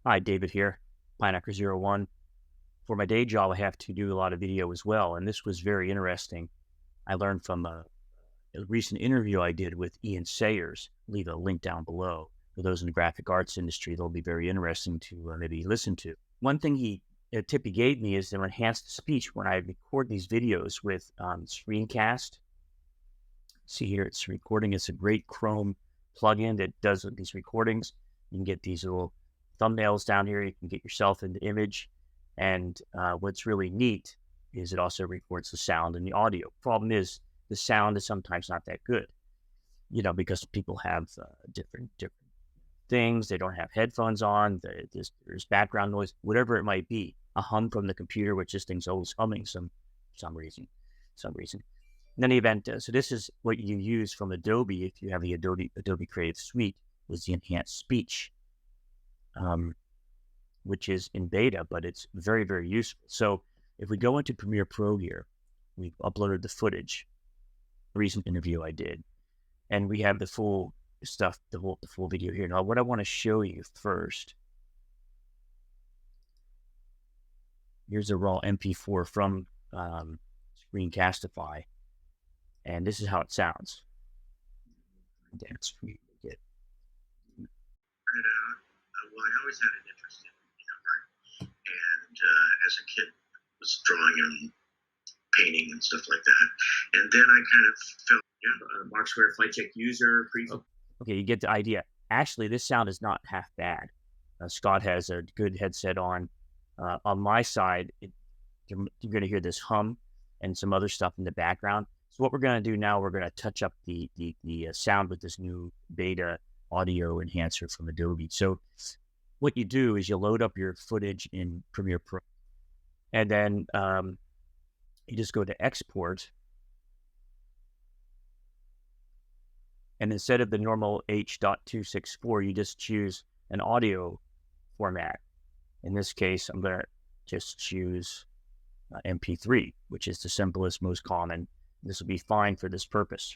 Hi, David here, Pineacker01. For my day job, I have to do a lot of video as well, and this was very interesting. I learned from a recent interview I did with Ian Sayers. Leave a link down below. For those in the graphic arts industry, they'll be very interesting to maybe listen to. One thing a tip he gave me is to enhance the speech when I record these videos with Screencast. See here, it's recording. It's a great Chrome plugin that does these recordings. You can get these little thumbnails down here. You can get yourself in the image. And what's really neat is it also records the sound and the audio. Problem is, the sound is sometimes not that good, because people have different things. They don't have headphones on. There's background noise, whatever it might be. A hum from the computer, which this thing's always humming some reason. In any event, so this is what you use from Adobe if you have the Adobe Creative Suite, was the enhanced speech, which is in beta, but it's very, very useful. So if we go into Premiere Pro here, we've uploaded the footage, recent interview I did, and we have the full stuff, the full video here. Now, what I want to show you first, here's a raw MP4 from Screencastify. And this is how it sounds. That's what you get. Well, I always had an interest in art, and as a kid was drawing and painting and stuff like that. And then I kind of felt, Mark Square Flight Check user. Okay, you get the idea. Actually, this sound is not half bad. Scott has a good headset on. On my side, you're going to hear this hum and some other stuff in the background. So what we're going to do now, we're going to touch up the sound with this new beta audio enhancer from Adobe. So what you do is you load up your footage in Premiere Pro, and then you just go to export, and instead of the normal H.264, you just choose an audio format. In this case, I'm going to just choose MP3, which is the simplest, most common. This will be fine for this purpose.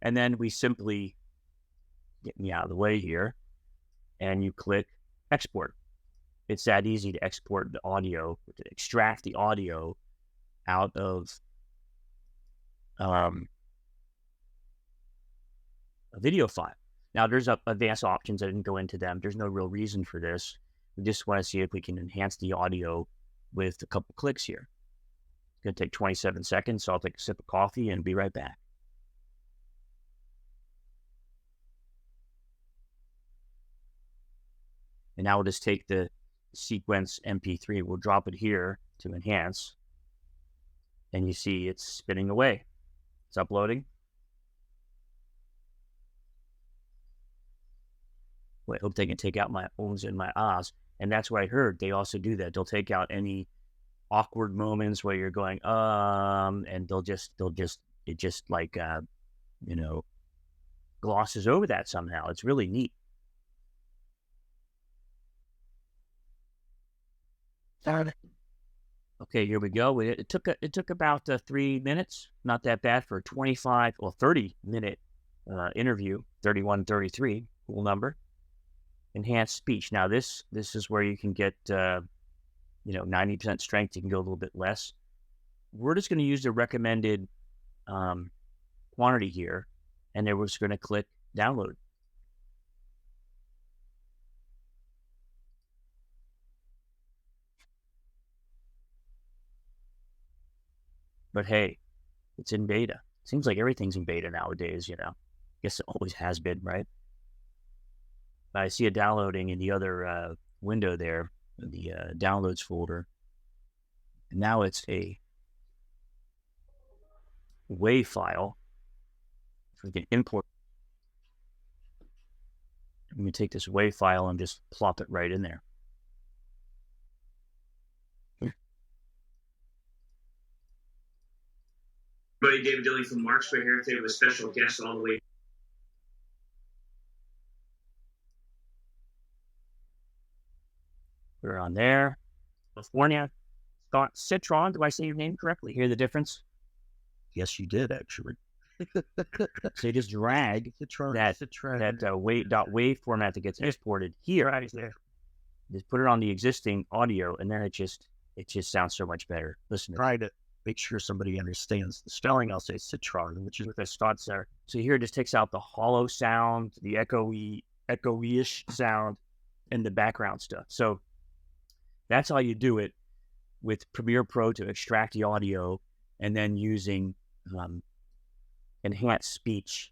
And then we simply get me out of the way here, and you click export. It's that easy to export the audio, to extract the audio out of a video file. Now, there's advanced options. I didn't go into them. There's no real reason for this. We just want to see if we can enhance the audio with a couple clicks here. It's going to take 27 seconds, so I'll take a sip of coffee and be right back. And now we'll just take the sequence MP3, we'll drop it here to enhance, and you see it's spinning away. It's uploading. Well, I hope they can take out my ohs and my ahs. And that's what I heard. They also do that. They'll take out any awkward moments where you're going, and it just like, glosses over that somehow. It's really neat. Okay, here we go. It took about 3 minutes. Not that bad for a 25 or 30-minute interview. 3133, cool number. Enhanced speech. Now this is where you can get 90% strength. You can go a little bit less. We're just going to use the recommended quantity here, and then we're just going to click download. But hey, it's in beta. Seems like everything's in beta nowadays, Guess it always has been, right? I see it downloading in the other window there, the downloads folder. And now it's a WAV file. So we can import. I'm going to take this WAV file and just plop it right in there. Buddy David Dilling from Mark Square here today with a special guest all the way. We're on there. California. Scott Citron. Do I say your name correctly? Hear the difference? Yes, you did, actually. So you just drag wave format that gets exported here. Right there. Just put it on the existing audio, and then it just sounds so much better. Listen, Try to make sure somebody understands the spelling. I'll say citron, which is what the spots are. So here it just takes out the hollow sound, the echoey-ish sound, and the background stuff. So that's how you do it with Premiere Pro to extract the audio, and then using enhanced speech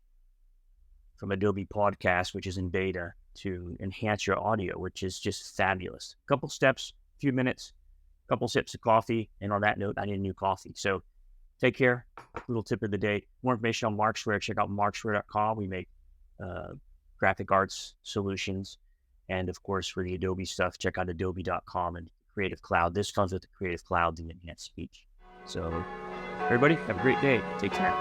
from Adobe Podcast, which is in beta, to enhance your audio, which is just fabulous. A couple steps, a few minutes, a couple sips of coffee. And on that note, I need a new coffee. So take care. Little tip of the day. More information on Marksware. Check out marksware.com. We make graphic arts solutions. And of course, for the Adobe stuff, check out adobe.com and Creative Cloud. This comes with the Creative Cloud, the enhanced speech. So everybody, have a great day. Take care.